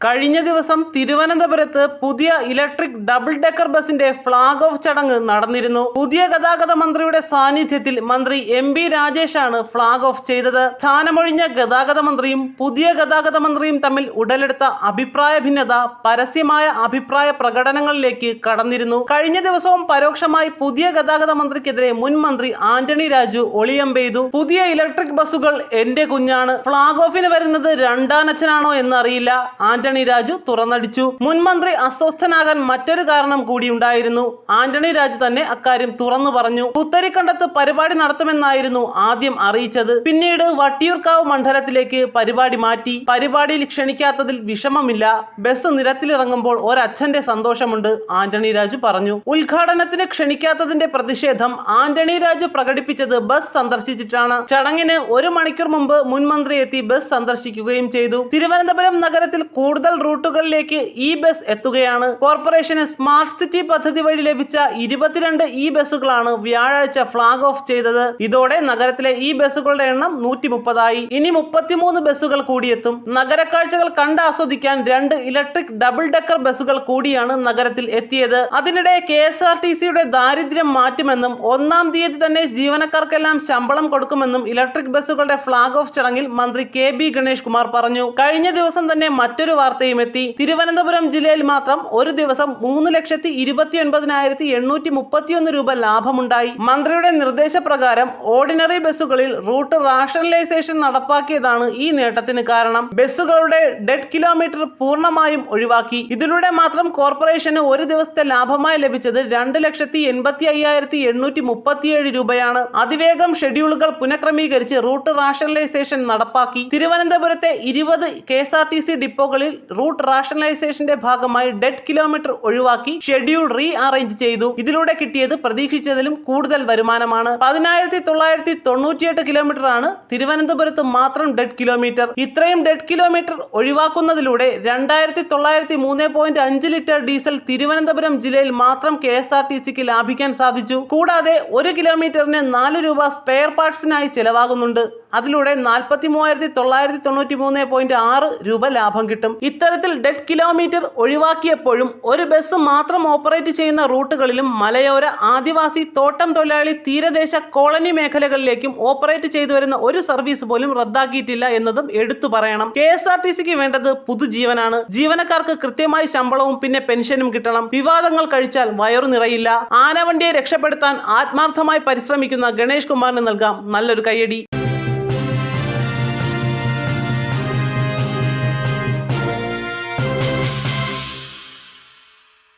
കഴിഞ്ഞ ദിവസം തിരുവനന്തപുരത്ത് പുതിയ ഇലക്ട്രിക് ഡബിൾ ഡെക്കർ ബസിന്റെ ഫ്ളാഗ് ഓഫ് ചടങ്ങ് നടന്നിരുന്നു. പുതിയ ഗതാഗത മന്ത്രിയുടെ സാന്നിധ്യത്തിൽ മന്ത്രി MP രാജേഷാണ് ഫ്ളാഗ് ഓഫ് ചെയ്തത്. സ്ഥാനമൊഴിഞ്ഞ ഗതാഗത മന്ത്രിയും പുതിയ ഗതാഗത മന്ത്രിയും തമ്മിൽ ഉടലെടുത്ത അഭിപ്രായ ഭിന്നത പരസ്യമായ അഭിപ്രായ പ്രകടനങ്ങളിലേക്ക് കടന്നിരുന്നു. കഴിഞ്ഞ ദിവസവും പരോക്ഷമായി പുതിയ ഗതാഗത മന്ത്രിക്കെതിരെ മുൻ മന്ത്രി ആന്റണി രാജു ഒളിയമ്പെയ്തു. പുതിയ ഇലക്ട്രിക് ബസ്സുകൾ എന്റെ കുഞ്ഞാണ്, ഫ്ളാഗ് ഓഫിന് വരുന്നത് രണ്ടാനച്ഛനാണോ എന്നറിയില്ല, ആന്റണി രാജു തുറന്നടിച്ചു. മുൻ മന്ത്രി അസ്വസ്ഥനാകാൻ മറ്റൊരു കാരണം കൂടിയുണ്ടായിരുന്നു. ആന്റണി രാജു തന്നെ അക്കാര്യം തുറന്നു പറഞ്ഞു. പുത്തരിക്കണ്ടത്ത് പരിപാടി നടത്തുമെന്നായിരുന്നു ആദ്യം അറിയിച്ചത്. പിന്നീട് വട്ടിയൂർക്കാവ് മണ്ഡലത്തിലേക്ക് പരിപാടി മാറ്റി. പരിപാടിയിൽ ക്ഷണിക്കാത്തതിൽ വിഷമമില്ല, ബസ് നിരത്തിലിറങ്ങുമ്പോൾ ഒരച്ഛന്റെ സന്തോഷമുണ്ട്, ആന്റണി രാജു പറഞ്ഞു. ഉദ്ഘാടനത്തിന് ക്ഷണിക്കാത്തതിന്റെ പ്രതിഷേധം ആന്റണി രാജു പ്രകടിപ്പിച്ചത് ബസ് സന്ദർശിച്ചിട്ടാണ്. ചടങ്ങിന് 1 മണിക്കൂർ മുമ്പ് മുൻമന്ത്രി എത്തി ബസ് സന്ദർശിക്കുകയും ചെയ്തു. തിരുവനന്തപുരം നഗരത്തിൽ കൂടുതൽ റൂട്ടുകളിലേക്ക് ഈ ബസ് എത്തുകയാണ്. കോർപ്പറേഷന് സ്മാർട്ട് സിറ്റി പദ്ധതി വഴി ലഭിച്ച 22 ഈ ബസ്സുകളാണ് വ്യാഴാഴ്ച ഫ്ളാഗ് ഓഫ് ചെയ്തത്. ഇതോടെ നഗരത്തിലെ ഈ ബസ്സുകളുടെ എണ്ണം 130 ആയി. ഇനി 33 ബസ്സുകൾ കൂടിയെത്തും. നഗരക്കാഴ്ചകൾ കണ്ടാസ്വദിക്കാൻ 2 ഇലക്ട്രിക് ഡബിൾ ഡെക്കർ ബസ്സുകൾ കൂടിയാണ് നഗരത്തിൽ എത്തിയത്. അതിനിടെ KSRTCയുടെ ദാരിദ്ര്യം മാറ്റുമെന്നും 1-ാം തീയതി തന്നെ ജീവനക്കാർക്കെല്ലാം ശമ്പളം കൊടുക്കുമെന്നും ഇലക്ട്രിക് ബസ്സുകളുടെ ഫ്ളാഗ് ഓഫ് ചടങ്ങിൽ മന്ത്രി KB ഗണേഷ് കുമാർ പറഞ്ഞു. കഴിഞ്ഞ ദിവസം തന്നെ മറ്റൊരു വാർത്തയും എത്തി. തിരുവനന്തപുരം ജില്ലയിൽ മാത്രം ഒരു ദിവസം 3,29,831 രൂപ ലാഭമുണ്ടായി. മന്ത്രിയുടെ നിർദ്ദേശപ്രകാരം ഓർഡിനറി ബസ്സുകളിൽ റൂട്ട് റാഷണലൈസേഷൻ നടപ്പാക്കിയതാണ് ഈ നേട്ടത്തിന് കാരണം. ബസ്സുകളുടെ ഡെഡ് കിലോമീറ്റർ പൂർണ്ണമായും ഒഴിവാക്കി. ഇതിലൂടെ മാത്രം കോർപ്പറേഷന് ഒരു ദിവസത്തെ ലാഭമായി ലഭിച്ചത് 2,85,837 രൂപയാണ്. അതിവേഗം ഷെഡ്യൂളുകൾ പുനഃക്രമീകരിച്ച് റൂട്ട് റാഷണലൈസേഷൻ നടപ്പാക്കി. തിരുവനന്തപുരത്തെ 20 KSRTC ഡിപ്പോകളിൽ റൂട്ട് റാഷണലൈസേഷന്റെ ഭാഗമായി ഡെഡ് കിലോമീറ്റർ ഒഴിവാക്കി ഷെഡ്യൂൾ റീ അറേഞ്ച് ചെയ്തു. ഇതിലൂടെ കിട്ടിയത് പ്രതീക്ഷിച്ചതിലും കൂടുതൽ വരുമാനമാണ്. 10,998 കിലോമീറ്റർ ആണ് തിരുവനന്തപുരത്ത് മാത്രം ഡെഡ് കിലോമീറ്റർ. ഇത്രയും ഡെഡ് കിലോമീറ്റർ ഒഴിവാക്കുന്നതിലൂടെ 2,903.5 ലിറ്റർ ഡീസൽ തിരുവനന്തപുരം ജില്ലയിൽ മാത്രം KSRTCക്ക് ലാഭിക്കാൻ സാധിച്ചു. കൂടാതെ 1 കിലോമീറ്ററിന് 4 രൂപ സ്പെയർ പാർട്സിനായി ചെലവാകുന്നുണ്ട്. അതിലൂടെ 43,993.6 രൂപ ലാഭം കിട്ടും. ഇത്തരത്തിൽ ഡെഡ് കിലോമീറ്റർ ഒഴിവാക്കിയപ്പോഴും ഒരു ബസ് മാത്രം ഓപ്പറേറ്റ് ചെയ്യുന്ന റൂട്ടുകളിലും മലയോര, ആദിവാസി, തോട്ടം തൊഴിലാളി, തീരദേശ, കോളനി മേഖലകളിലേക്കും ഓപ്പറേറ്റ് ചെയ്തു വരുന്ന ഒരു സർവീസ് പോലും റദ്ദാക്കിയിട്ടില്ല എന്നതും എടുത്തു പറയണം. KSRTCക്ക് വേണ്ടത് പുതുജീവനാണ്. ജീവനക്കാർക്ക് കൃത്യമായി ശമ്പളവും പിന്നെ പെൻഷനും കിട്ടണം. വിവാദങ്ങൾ കഴിച്ചാൽ വയറു നിറയില്ല. ആനവണ്ടിയെ രക്ഷപ്പെടുത്താൻ ആത്മാർത്ഥമായി പരിശ്രമിക്കുന്ന ഗണേഷ് കുമാറിന് നൽകാം നല്ലൊരു കയ്യടി.